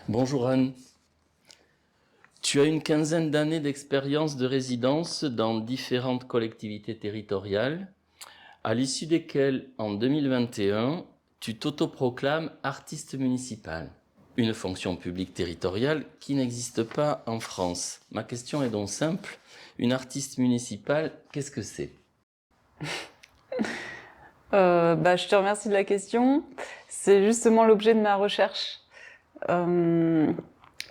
Bonjour Anne. Tu as une quinzaine d'années d'expérience de résidence dans différentes collectivités territoriales, à l'issue desquelles, en 2021, tu t'autoproclames artiste municipal, une fonction publique territoriale qui n'existe pas en France. Ma question est donc simple. Une artiste municipale, qu'est-ce que c'est ? Je te remercie de la question. C'est justement l'objet de ma recherche.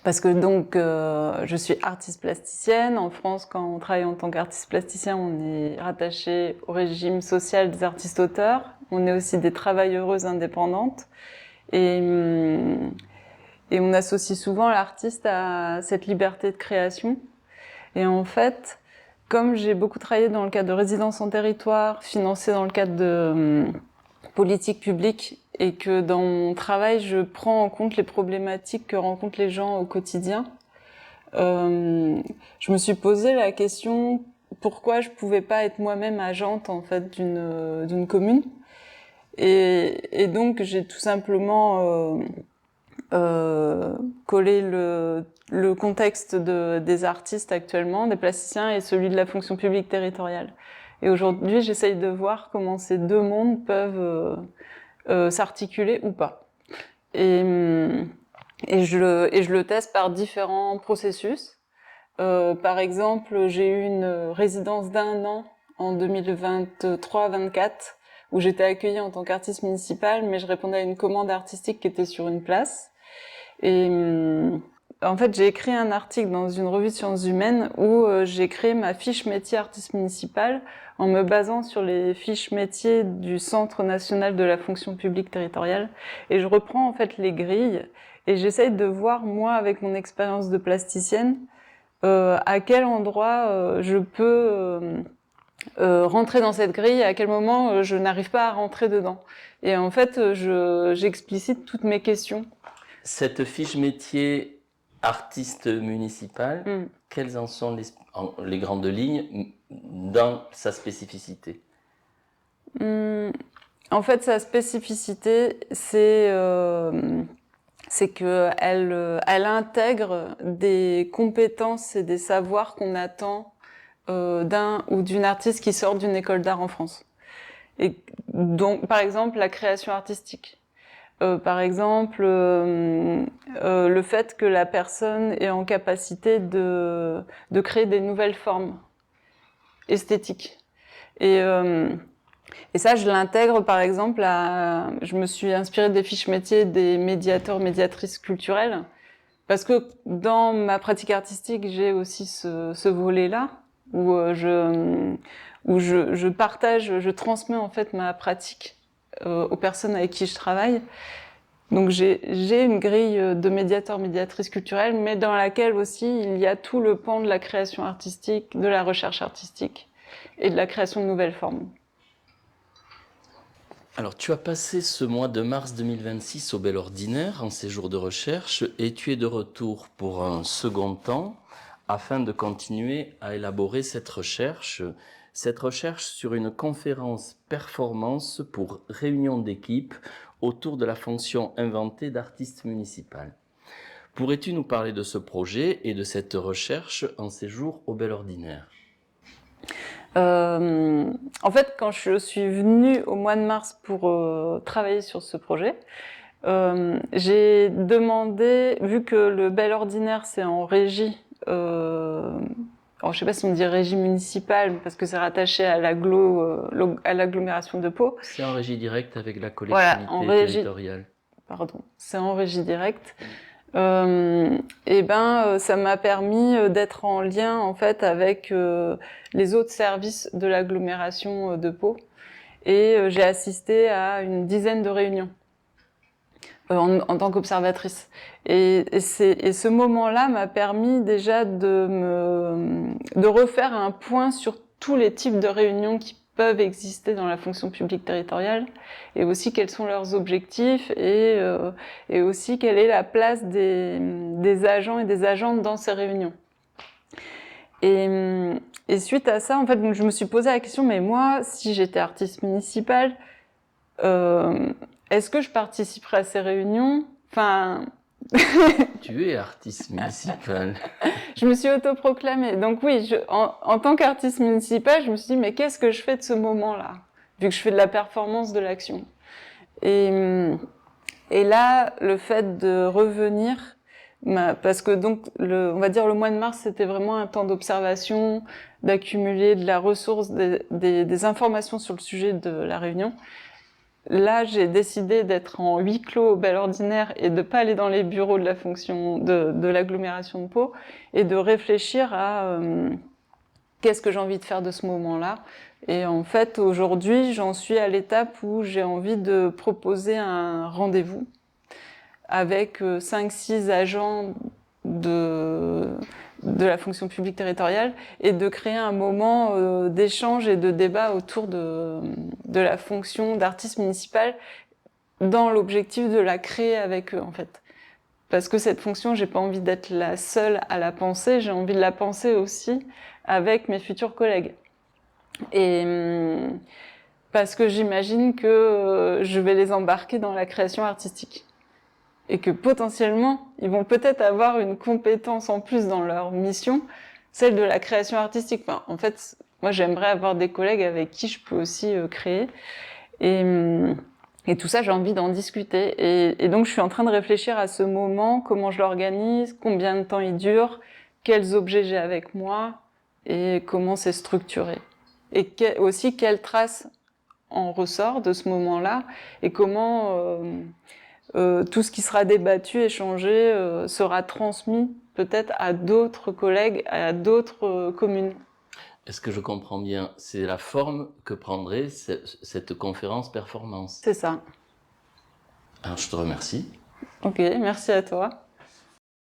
Parce que je suis artiste plasticienne. En France, quand on travaille en tant qu'artiste plasticien, on est rattaché au régime social des artistes-auteurs. On est aussi des travailleuses indépendantes. Et, et on associe souvent l'artiste à cette liberté de création. Et en fait, comme j'ai beaucoup travaillé dans le cadre de résidence en territoire, financée dans le cadre de politique publique, et que dans mon travail, je prends en compte les problématiques que rencontrent les gens au quotidien, je me suis posé la question pourquoi je pouvais pas être moi-même agente en fait d'une commune. Et donc j'ai tout simplement collé le contexte des artistes actuellement, des plasticiens, et celui de la fonction publique territoriale. Et aujourd'hui, j'essaye de voir comment ces deux mondes peuvent s'articuler ou pas. Et je le teste par différents processus. Par exemple, j'ai eu une résidence d'1 an en 2023-24 où j'étais accueillie en tant qu'artiste municipale, mais je répondais à une commande artistique qui était sur une place. Et en fait, j'ai écrit un article dans une revue de sciences humaines où j'ai créé ma fiche métier artiste municipal en me basant sur les fiches métiers du Centre national de la fonction publique territoriale. Et je reprends en fait les grilles et j'essaye de voir, moi, avec mon expérience de plasticienne, à quel endroit je peux rentrer dans cette grille, à quel moment je n'arrive pas à rentrer dedans. Et en fait, j'explicite toutes mes questions. Cette fiche métier artiste municipal, quelles en sont les grandes lignes dans sa spécificité ? En fait, sa spécificité, c'est qu'elle intègre des compétences et des savoirs qu'on attend d'un ou d'une artiste qui sort d'une école d'art en France. Et donc, par exemple, la création artistique. Par exemple, le fait que la personne est en capacité de créer des nouvelles formes esthétiques. Et ça, je l'intègre, par exemple, je me suis inspirée des fiches métiers des médiateurs, médiatrices culturelles, parce que dans ma pratique artistique, j'ai aussi ce volet-là, où je partage, je transmets en fait ma pratique aux personnes avec qui je travaille. Donc j'ai une grille de médiateurs, médiatrices culturelles, mais dans laquelle aussi il y a tout le pan de la création artistique, de la recherche artistique et de la création de nouvelles formes. Alors, tu as passé ce mois de mars 2026 au Bel Ordinaire en séjour de recherche et tu es de retour pour un second temps afin de continuer à élaborer cette recherche sur une conférence performance pour réunion d'équipe autour de la fonction inventée d'artiste municipal. Pourrais-tu nous parler de ce projet et de cette recherche en séjour au Bel Ordinaire ? En fait, quand je suis venue au mois de mars pour travailler sur ce projet, j'ai demandé, vu que le Bel Ordinaire c'est en régie, alors je sais pas si on dit régie municipale parce que c'est rattaché à l'agglomération de Pau. C'est en régie directe avec la collectivité territoriale. Pardon, c'est en régie directe. Ça m'a permis d'être en lien en fait avec les autres services de l'agglomération de Pau et j'ai assisté à une dizaine de réunions en tant qu'observatrice. Et ce moment-là m'a permis déjà de refaire un point sur tous les types de réunions qui peuvent exister dans la fonction publique territoriale, et aussi quels sont leurs objectifs, et aussi quelle est la place des agents et des agentes dans ces réunions. Et suite à ça, en fait, je me suis posé la question, mais moi, si j'étais artiste municipal, est-ce que je participerais à ces réunions ? Enfin, Tu es artiste municipal. Je me suis autoproclamée. Donc oui, en tant qu'artiste municipal, je me suis dit, mais qu'est-ce que je fais de ce moment-là? Vu que je fais de la performance de l'action. Et là, le fait de revenir, parce que donc, on va dire le mois de mars, c'était vraiment un temps d'observation, d'accumuler de la ressource, des informations sur le sujet de la réunion. Là, j'ai décidé d'être en huis clos au Bel Ordinaire et de pas aller dans les bureaux de la fonction de l'agglomération de Pau et de réfléchir à qu'est-ce que j'ai envie de faire de ce moment-là. Et en fait, aujourd'hui, j'en suis à l'étape où j'ai envie de proposer un rendez-vous avec 5-6 agents de la fonction publique territoriale et de créer un moment d'échange et de débat autour de la fonction d'artiste municipal dans l'objectif de la créer avec eux, en fait. Parce que cette fonction, j'ai pas envie d'être la seule à la penser, j'ai envie de la penser aussi avec mes futurs collègues. Et parce que j'imagine que je vais les embarquer dans la création artistique. Et que potentiellement, ils vont peut-être avoir une compétence en plus dans leur mission, celle de la création artistique. Enfin, en fait, moi, j'aimerais avoir des collègues avec qui je peux aussi créer. Et tout ça, j'ai envie d'en discuter. Et donc, je suis en train de réfléchir à ce moment, comment je l'organise, combien de temps il dure, quels objets j'ai avec moi, et comment c'est structuré. Et aussi, quelle trace en ressort de ce moment-là, et comment tout ce qui sera débattu, échangé, sera transmis peut-être à d'autres collègues, à d'autres communes. Est-ce que je comprends bien? C'est la forme que prendrait cette conférence performance. C'est ça. Alors, je te remercie. Ok, merci à toi.